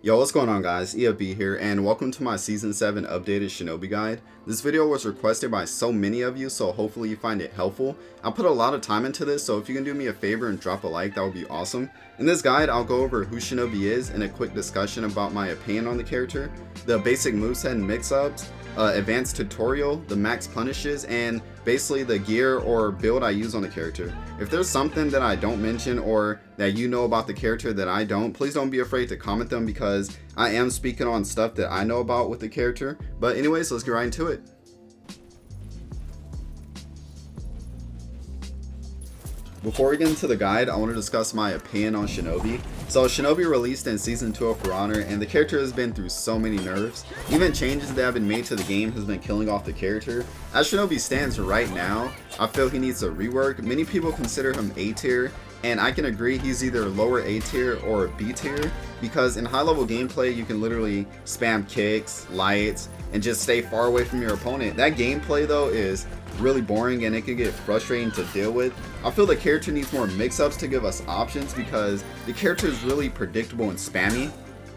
Yo, what's going on guys? EFB here, and welcome to my Season 7 updated Shinobi guide. This video was requested by so many of you, so hopefully you find it helpful. I put a lot of time into this, so if you can do me a favor and drop a like, that would be awesome. In this guide, I'll go over who Shinobi is and a quick discussion about my opinion on the character, the basic moveset and mix-ups, advanced tutorial, the max punishes, and basically the gear or build I use on the character. If there's something that I don't mention or that you know about the character that I don't, please don't be afraid to comment them because I am speaking on stuff that I know about with the character. But anyways, let's get right into it. Before we get into the guide, I want to discuss my opinion on Shinobi. So Shinobi released in Season 2 of For Honor, and the character has been through so many nerfs. Even changes that have been made to the game has been killing off the character. As Shinobi stands right now, I feel he needs a rework. Many people consider him A tier, and I can agree he's either lower A tier or B tier, because in high level gameplay you can literally spam kicks, lights, and just stay far away from your opponent. That gameplay though is really boring and it can get frustrating to deal with. I feel the character needs more mix-ups to give us options because the character is really predictable and spammy.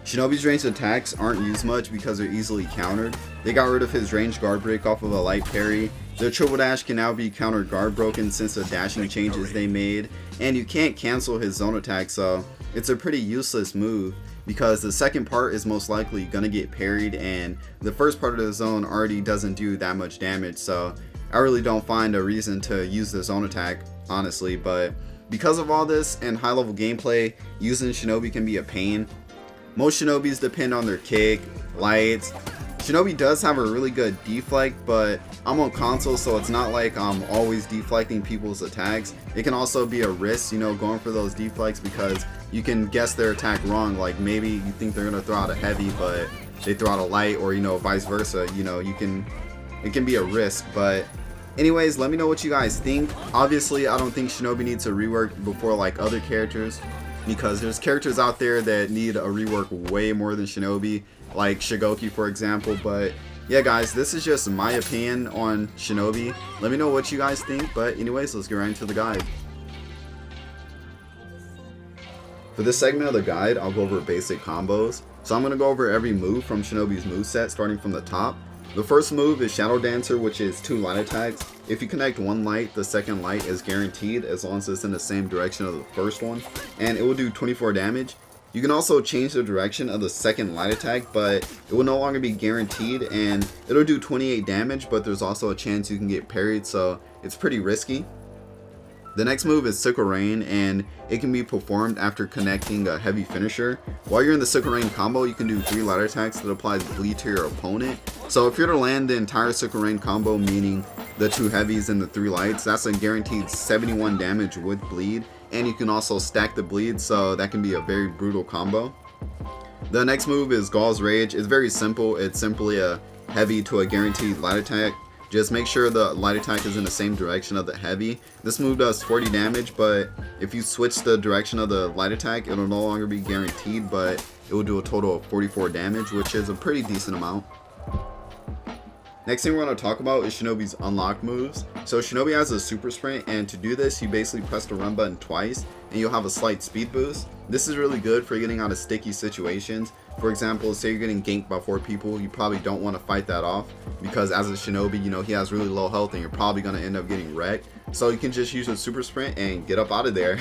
Shinobi's ranged attacks aren't used much because they're easily countered. They got rid of his ranged guard break off of a light parry. The triple dash can now be countered guard broken since the dashing changes they made, and you can't cancel his zone attack, so it's a pretty useless move because the second part is most likely gonna get parried and the first part of the zone already doesn't do that much damage, so I really don't find a reason to use the zone attack, honestly. But because of all this and high level gameplay, using Shinobi can be a pain. Most Shinobis depend on their kick, lights. Shinobi does have a really good deflect, but I'm on console, so it's not like I'm always deflecting people's attacks. It can also be a risk, going for those deflects because you can guess their attack wrong. Like maybe you think they're gonna throw out a heavy, but they throw out a light, or vice versa. It can be a risk. But anyways, let me know what you guys think. Obviously, I don't think Shinobi needs a rework before like other characters, because there's characters out there that need a rework way more than Shinobi, like Shigoki for example. But yeah guys, this is just my opinion on Shinobi. Let me know what you guys think, but anyways, let's get right into the guide. For this segment of the guide, I'll go over basic combos. So I'm going to go over every move from Shinobi's moveset starting from the top. The first move is Shadow Dancer, which is 2 light attacks. If you connect one light, the second light is guaranteed as long as it's in the same direction of the first one, and it will do 24 damage. You can also change the direction of the second light attack, but it will no longer be guaranteed, and it'll do 28 damage, but there's also a chance you can get parried, so it's pretty risky. The next move is Sickle Rain, and it can be performed after connecting a heavy finisher. While you're in the Sickle Rain combo, you can do 3 light attacks that applies bleed to your opponent. So if you're to land the entire Sickle Rain combo, meaning the 2 heavies and the 3 lights, that's a guaranteed 71 damage with bleed, and you can also stack the bleed, so that can be a very brutal combo. The next move is Gall's Rage. It's very simple. It's simply a heavy to a guaranteed light attack. Just make sure the light attack is in the same direction of the heavy. This move does 40 damage, but if you switch the direction of the light attack, it'll no longer be guaranteed, but it will do a total of 44 damage, which is a pretty decent amount. Next thing we're going to talk about is Shinobi's unlock moves. So Shinobi has a super sprint, and to do this you basically press the run button twice and you'll have a slight speed boost. This is really good for getting out of sticky situations. For example, say you're getting ganked by 4 people, you probably don't want to fight that off because as a Shinobi, he has really low health and you're probably going to end up getting wrecked. So you can just use a super sprint and get up out of there.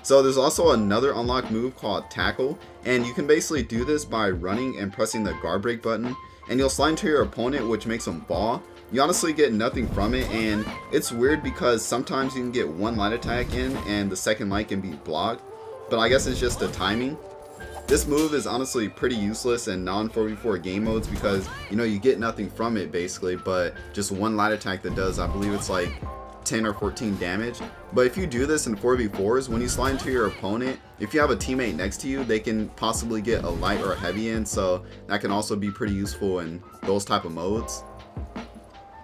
So there's also another unlock move called Tackle, and you can basically do this by running and pressing the guard break button, and you'll slide into your opponent, which makes them fall. You honestly get nothing from it, and it's weird because sometimes you can get 1 light attack in and the second light can be blocked, but I guess it's just the timing. This move is honestly pretty useless in non-4v4 game modes because you get nothing from it basically, but just 1 light attack that does, I believe it's like 10 or 14 damage. But if you do this in 4v4s, when you slide into your opponent, if you have a teammate next to you, they can possibly get a light or a heavy in, so that can also be pretty useful in those type of modes.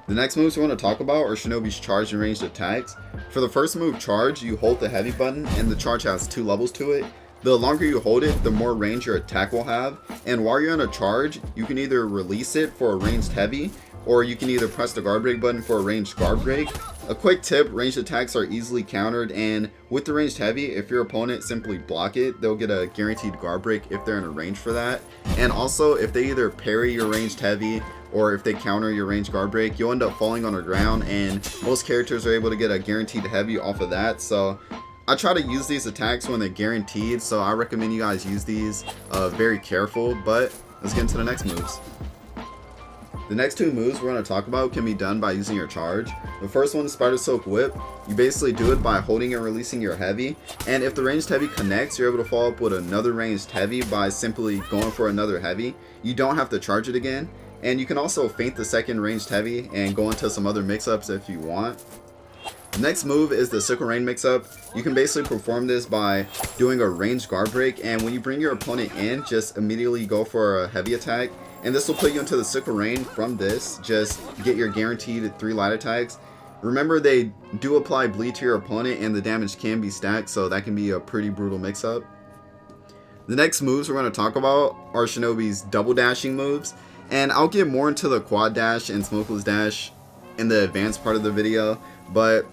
The next moves we want to talk about are Shinobi's charge and ranged attacks. For the first move, Charge, you hold the heavy button, and the charge has 2 levels to it. The longer you hold it, the more range your attack will have, and while you're in a charge, you can either release it for a ranged heavy, or you can either press the guard break button for a ranged guard break. A quick tip, ranged attacks are easily countered, and with the ranged heavy, if your opponent simply block it, they'll get a guaranteed guard break if they're in a range for that. And also, if they either parry your ranged heavy or if they counter your ranged guard break, you'll end up falling on the ground, and most characters are able to get a guaranteed heavy off of that. So I try to use these attacks when they're guaranteed, so I recommend you guys use these very careful. But let's get into the next moves. The next two moves we're going to talk about can be done by using your charge. The first one is Spider Silk Whip. You basically do it by holding and releasing your heavy, and if the ranged heavy connects, you're able to follow up with another ranged heavy by simply going for another heavy. You don't have to charge it again, and you can also feint the second ranged heavy and go into some other mix-ups if you want. The next move is the Sickle Rain mix-up. You can basically perform this by doing a ranged guard break, and when you bring your opponent in, just immediately go for a heavy attack, and this will put you into the Sickle Rain. From this, just get your guaranteed 3 light attacks. Remember, they do apply bleed to your opponent, and the damage can be stacked, so that can be a pretty brutal mix-up. The next moves we're going to talk about are Shinobi's double dashing moves, and I'll get more into the quad dash and smokeless dash in the advanced part of the video, but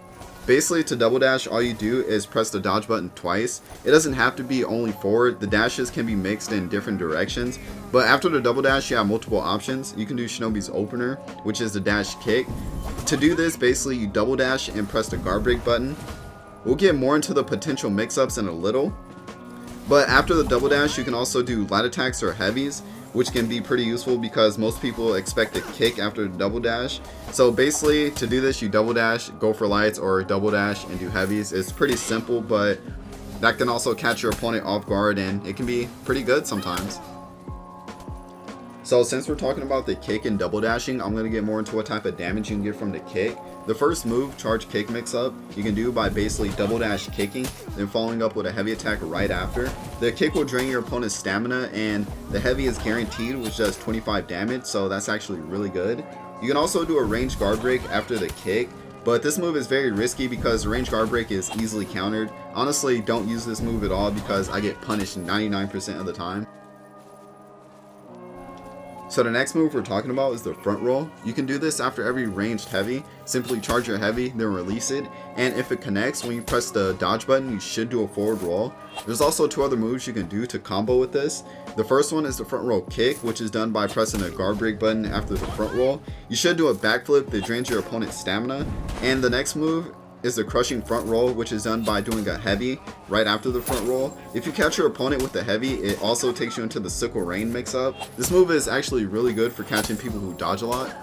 basically, to double dash, all you do is press the dodge button twice. It doesn't have to be only forward. The dashes can be mixed in different directions. But after the double dash, you have multiple options. You can do Shinobi's opener, which is the dash kick. To do this, basically, you double dash and press the guard break button. We'll get more into the potential mix-ups in a little. But after the double dash, you can also do light attacks or heavies, which can be pretty useful because most people expect a kick after the double dash. So basically, to do this, you double dash, go for lights, or double dash and do heavies. It's pretty simple, but that can also catch your opponent off guard, and it can be pretty good sometimes. So since we're talking about the kick and double dashing, I'm going to get more into what type of damage you can get from the kick. The first move, charge kick mix-up, you can do by basically double dash kicking, then following up with a heavy attack right after. The kick will drain your opponent's stamina, and the heavy is guaranteed, which does 25 damage, so that's actually really good. You can also do a ranged guard break after the kick, but this move is very risky because the ranged guard break is easily countered. Honestly, don't use this move at all because I get punished 99% of the time. So the next move we're talking about is the front roll. You can do this after every ranged heavy. Simply charge your heavy, then release it, and if it connects, when you press the dodge button, you should do a forward roll. There's also 2 other moves you can do to combo with this. The first one is the front roll kick, which is done by pressing the guard break button after the front roll. You should do a backflip that drains your opponent's stamina. And the next move is the crushing front roll, which is done by doing a heavy right after the front roll. If you catch your opponent with the heavy, it also takes you into the Sickle Rain mix-up. This move is actually really good for catching people who dodge a lot.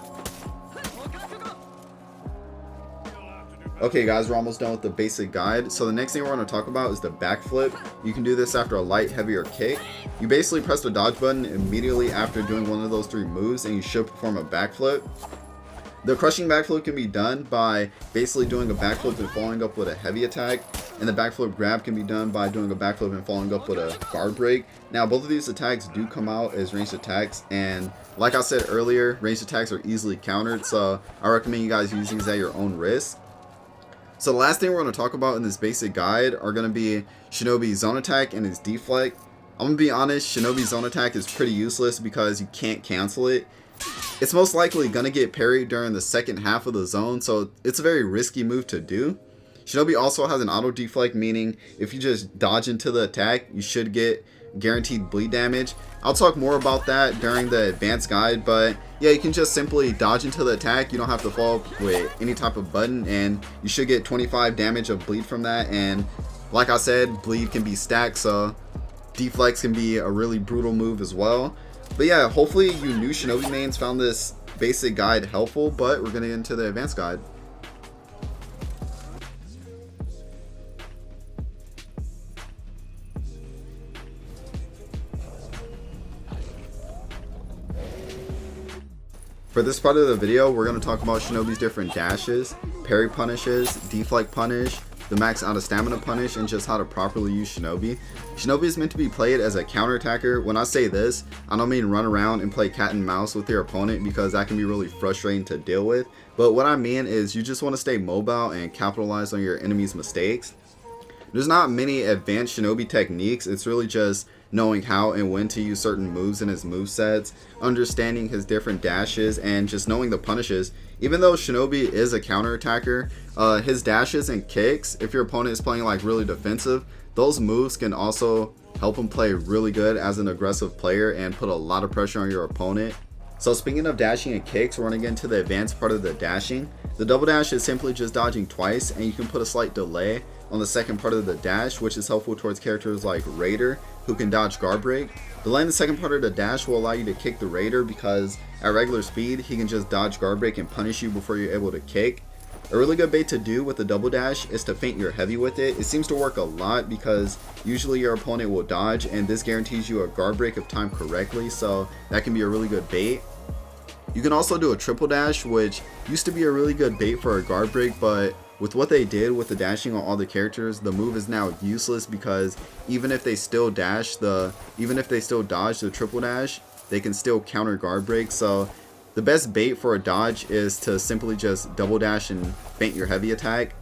Okay guys, we're almost done with the basic guide. So the next thing we're going to talk about is the backflip. You can do this after a light, heavy, or kick. You basically press the dodge button immediately after doing one of those 3 moves, and you should perform a backflip. The crushing backflip can be done by basically doing a backflip and following up with a heavy attack, and the backflip grab can be done by doing a backflip and following up with a guard break. Now, both of these attacks do come out as ranged attacks, and like I said earlier, ranged attacks are easily countered, so I recommend you guys use these at your own risk. So the last thing we're going to talk about in this basic guide are going to be Shinobi's zone attack and his deflect. I'm going to be honest, Shinobi's zone attack is pretty useless because you can't cancel it. It's most likely going to get parried during the second half of the zone, so it's a very risky move to do. Shinobi also has an auto deflect, meaning if you just dodge into the attack, you should get guaranteed bleed damage. I'll talk more about that during the advanced guide, but yeah, you can just simply dodge into the attack. You don't have to follow up with any type of button, and you should get 25 damage of bleed from that. And like I said, bleed can be stacked, so deflects can be a really brutal move as well. But yeah, hopefully you new Shinobi mains found this basic guide helpful, but we're going to get into the advanced guide. For this part of the video, we're going to talk about Shinobi's different dashes, parry punishes, deflect punish, the max out of stamina punish, and just how to properly use Shinobi. Shinobi is meant to be played as a counter-attacker. When I say this, I don't mean run around and play cat and mouse with your opponent because that can be really frustrating to deal with. But what I mean is you just want to stay mobile and capitalize on your enemy's mistakes. There's not many advanced Shinobi techniques. It's really just knowing how and when to use certain moves in his movesets, understanding his different dashes, and just knowing the punishes. Even though Shinobi is a counter attacker, his dashes and kicks, if your opponent is playing like really defensive, those moves can also help him play really good as an aggressive player and put a lot of pressure on your opponent. So speaking of dashing and kicks, we're going to get into the advanced part of the dashing. The double dash is simply just dodging twice, and you can put a slight delay on the second part of the dash, which is helpful towards characters like Raider, who can dodge guard break. Delaying the second part of the dash will allow you to kick the Raider because at regular speed, he can just dodge guard break and punish you before you're able to kick. A really good bait to do with the double dash is to feint your heavy with it. It seems to work a lot because usually your opponent will dodge, and this guarantees you a guard break if timed correctly, so that can be a really good bait. You can also do a triple dash, which used to be a really good bait for a guard break, but with what they did with the dashing on all the characters, the move is now useless because even if they still dodge the triple dash, they can still counter guard break. So the best bait for a dodge is to simply just double dash and feint your heavy attack.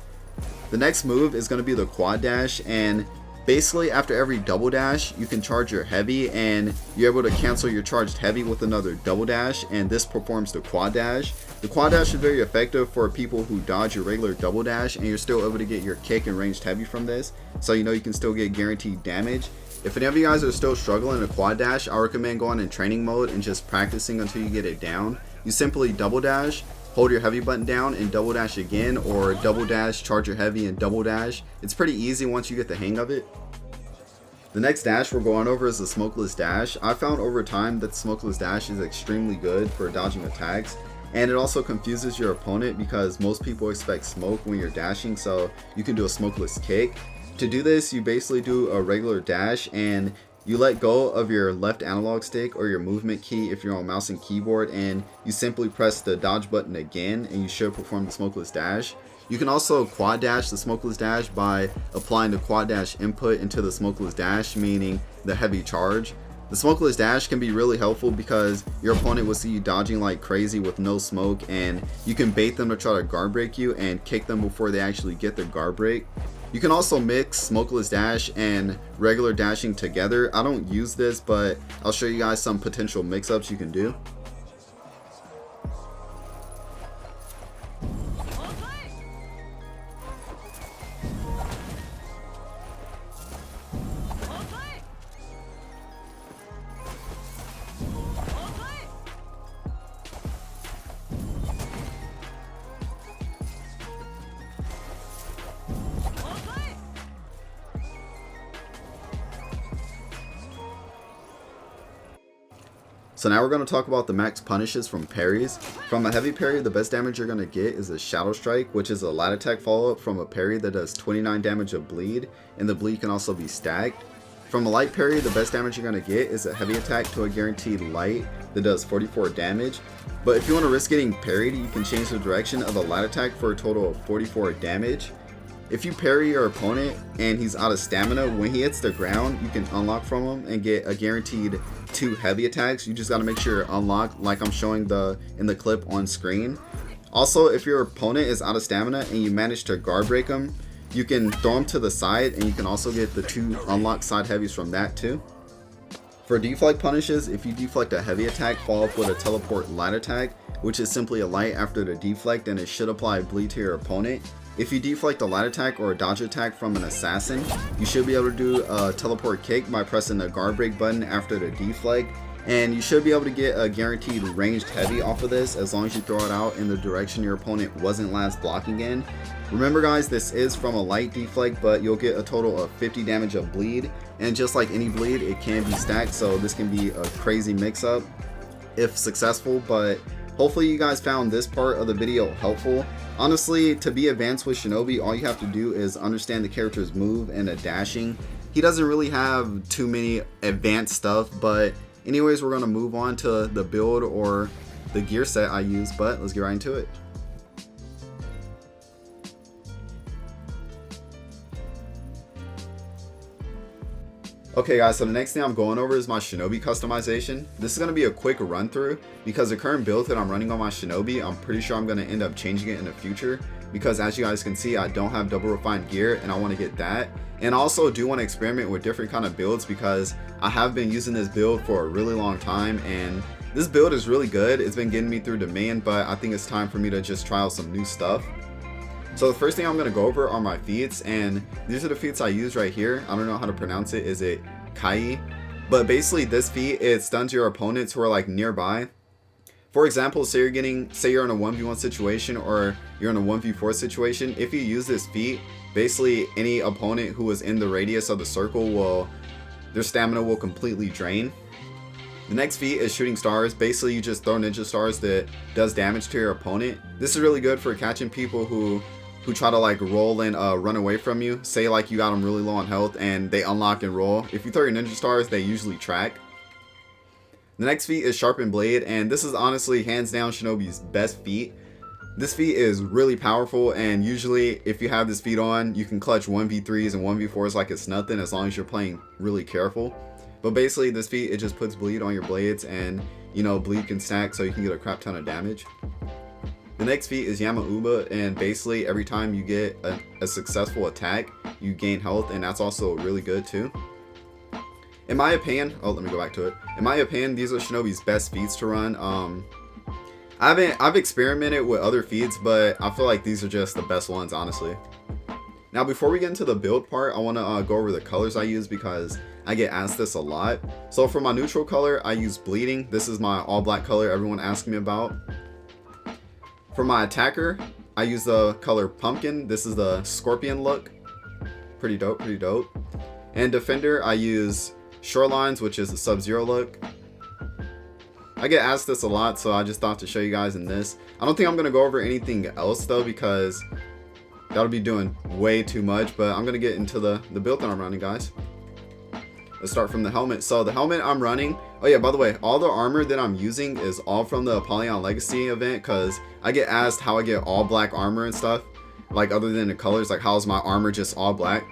The next move is going to be the quad dash, and basically after every double dash you can charge your heavy and you're able to cancel your charged heavy with another double dash, and this performs the quad dash. The quad dash is very effective for people who dodge your regular double dash, and you're still able to get your kick and ranged heavy from this, so you know you can still get guaranteed damage. If any of you guys are still struggling in a quad dash, I recommend going in training mode and just practicing until you get it down. You simply double dash, hold your heavy button down and double dash again, or double dash, charge your heavy and double dash. It's pretty easy once you get the hang of it. The next dash we're going over is the smokeless dash. I found over time that the smokeless dash is extremely good for dodging attacks, and it also confuses your opponent because most people expect smoke when you're dashing, so you can do a smokeless kick. To do this, you basically do a regular dash and you let go of your left analog stick or your movement key if you're on mouse and keyboard, and you simply press the dodge button again and you should perform the smokeless dash. You can also quad dash the smokeless dash by applying the quad dash input into the smokeless dash, meaning the heavy charge. The smokeless dash can be really helpful because your opponent will see you dodging like crazy with no smoke, and you can bait them to try to guard break you and kick them before they actually get their guard break. You can also mix smokeless dash and regular dashing together. I don't use this, but I'll show you guys some potential mix-ups you can do. So now we're going to talk about the max punishes from parries. From a heavy parry, the best damage you're going to get is a Shadow Strike, which is a light attack follow-up from a parry that does 29 damage of bleed, and the bleed can also be stacked. From a light parry, the best damage you're going to get is a heavy attack to a guaranteed light that does 44 damage. But if you want to risk getting parried, you can change the direction of the light attack for a total of 44 damage. If you parry your opponent and he's out of stamina, when he hits the ground, you can unlock from him and get a guaranteed 2 heavy attacks. You just got to make sure you're unlocked like I'm showing in the clip on screen. Also, if your opponent is out of stamina and you manage to guard break him, you can throw him to the side and you can also get the 2 unlocked side heavies from that too. For deflect punishes, if you deflect a heavy attack, follow up with a teleport light attack, which is simply a light after the deflect, and it should apply bleed to your opponent. If you deflect a light attack or a dodge attack from an assassin, you should be able to do a teleport kick by pressing the guard break button after the deflect, and you should be able to get a guaranteed ranged heavy off of this as long as you throw it out in the direction your opponent wasn't last blocking in. Remember guys, this is from a light deflect, but you'll get a total of 50 damage of bleed, and just like any bleed, it can be stacked, so this can be a crazy mix-up if successful. But hopefully you guys found this part of the video helpful. Honestly, to be advanced with Shinobi, all you have to do is understand the character's move and a dashing. He doesn't really have too many advanced stuff, but anyways, we're going to move on to the build or the gear set I use, but let's get right into it. Okay guys, so the next thing I'm going over is my Shinobi customization. This is going to be a quick run through because the current build that I'm running on my Shinobi, I'm pretty sure I'm going to end up changing it in the future. because as you guys can see, I don't have double refined gear and I want to get that. And also do want to experiment with different kind of builds because I have been using this build for a really long time and this build is really good. It's been getting me through demand, but I think it's time for me to just try out some new stuff. So the first thing I'm going to go over are my feats, and these are the feats I use right here. I don't know how to pronounce it. Is it Kai? But basically this feat, it stuns your opponents who are like nearby. For example, say you're in a 1v1 situation or you're in a 1v4 situation. If you use this feat, basically any opponent who is in the radius of the circle their stamina will completely drain. The next feat is shooting stars. Basically you just throw ninja stars that does damage to your opponent. This is really good for catching people who try to like roll and run away from you. Say like you got them really low on health and they unlock and roll. If you throw your ninja stars, they usually track. The next feat is Sharpened Blade, and this is honestly hands down Shinobi's best feat. This feat is really powerful, and usually if you have this feat on, you can clutch 1v3s and 1v4s like it's nothing as long as you're playing really careful. But basically this feat, it just puts bleed on your blades, and you know, bleed can stack so you can get a crap ton of damage. The next feat is Yamauba, and basically every time you get a successful attack, you gain health, and that's also really good too. In my opinion, let me go back to it. In my opinion, these are Shinobi's best feats to run. I've experimented with other feats, but I feel like these are just the best ones, honestly. Now, before we get into the build part, I want to go over the colors I use because I get asked this a lot. So for my neutral color, I use Bleeding. This is my all black color everyone asks me about. For my attacker, I use the color Pumpkin. This is the Scorpion look. Pretty dope, pretty dope. And Defender, I use Shorelines, which is the Sub-Zero look. I get asked this a lot, so I just thought to show you guys in this. I don't think I'm going to go over anything else though, because that'll be doing way too much, but I'm going to get into the build that I'm running, guys. Let's start from the helmet. So the helmet I'm running, oh yeah, by the way, all the armor that I'm using is all from the Apollyon Legacy event, because I get asked how I get all black armor and stuff, like other than the colors, like how's my armor just all black.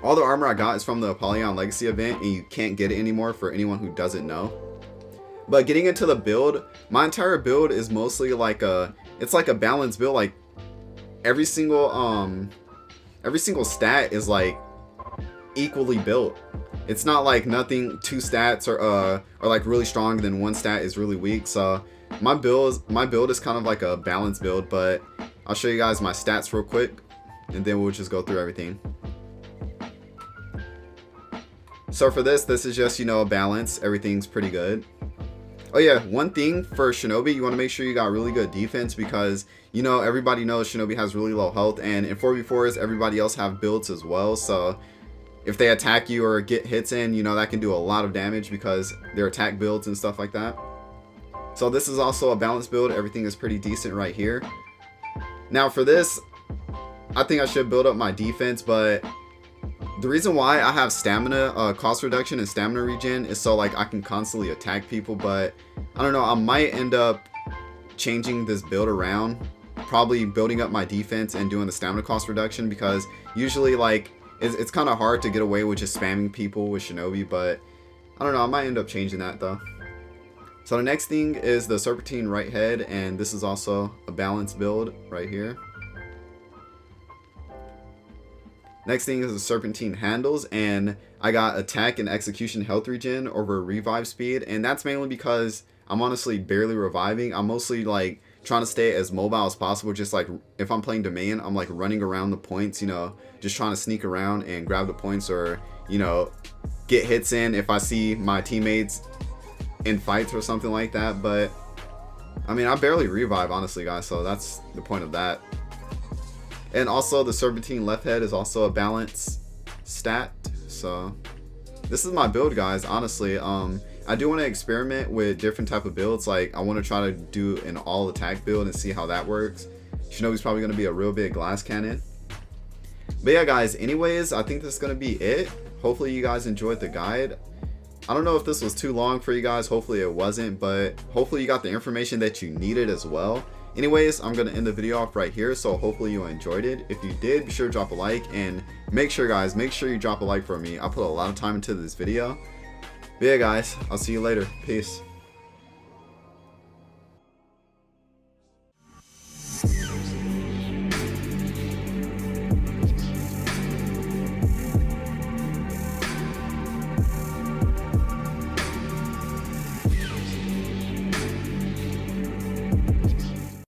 All the armor I got is from the Apollyon Legacy event, and you can't get it anymore for anyone who doesn't know. But getting into the build, my entire build is mostly like it's like a balanced build. Like every single stat is like equally built. It's not like two stats are like really strong, then one stat is really weak. So my build is kind of like a balanced build, but I'll show you guys my stats real quick, and then we'll just go through everything. So for this is just, you know, a balance. Everything's pretty good. Oh yeah, one thing for Shinobi, you want to make sure you got really good defense, because, you know, everybody knows Shinobi has really low health, and in 4v4s, everybody else have builds as well. So if they attack you or get hits in, you know, that can do a lot of damage because they're attack builds and stuff like that. So this is also a balanced build. Everything is pretty decent right here. Now for this, I think I should build up my defense, but the reason why I have stamina cost reduction and stamina regen is so like I can constantly attack people. But I don't know, I might end up changing this build around, probably building up my defense and doing the stamina cost reduction, because usually like it's kind of hard to get away with just spamming people with Shinobi. But I don't know, I might end up changing that though. So the next thing is the Serpentine right head, and this is also a balanced build right here. Next thing is the Serpentine handles, and I got attack and execution health regen over revive speed, and that's mainly because I'm honestly barely reviving. I'm mostly like trying to stay as mobile as possible. Just like if I'm playing domain, I'm like running around the points, you know, just trying to sneak around and grab the points, or, you know, get hits in if I see my teammates in fights or something like that. But I mean, I barely revive, honestly, guys, so that's the point of that. And also the Serpentine left head is also a balance stat. So this is my build, guys. Honestly, I do want to experiment with different type of builds. Like I want to try to do an all attack build and see how that works. Shinobi's probably going to be a real big glass cannon. But yeah, guys, anyways, I think this is going to be it. Hopefully you guys enjoyed the guide. I don't know if this was too long for you guys. Hopefully it wasn't, but hopefully you got the information that you needed as well. Anyways, I'm going to end the video off right here, so hopefully you enjoyed it. If you did, be sure to drop a like, and make sure you drop a like for me. I put a lot of time into this video. But yeah, guys, I'll see you later. Peace.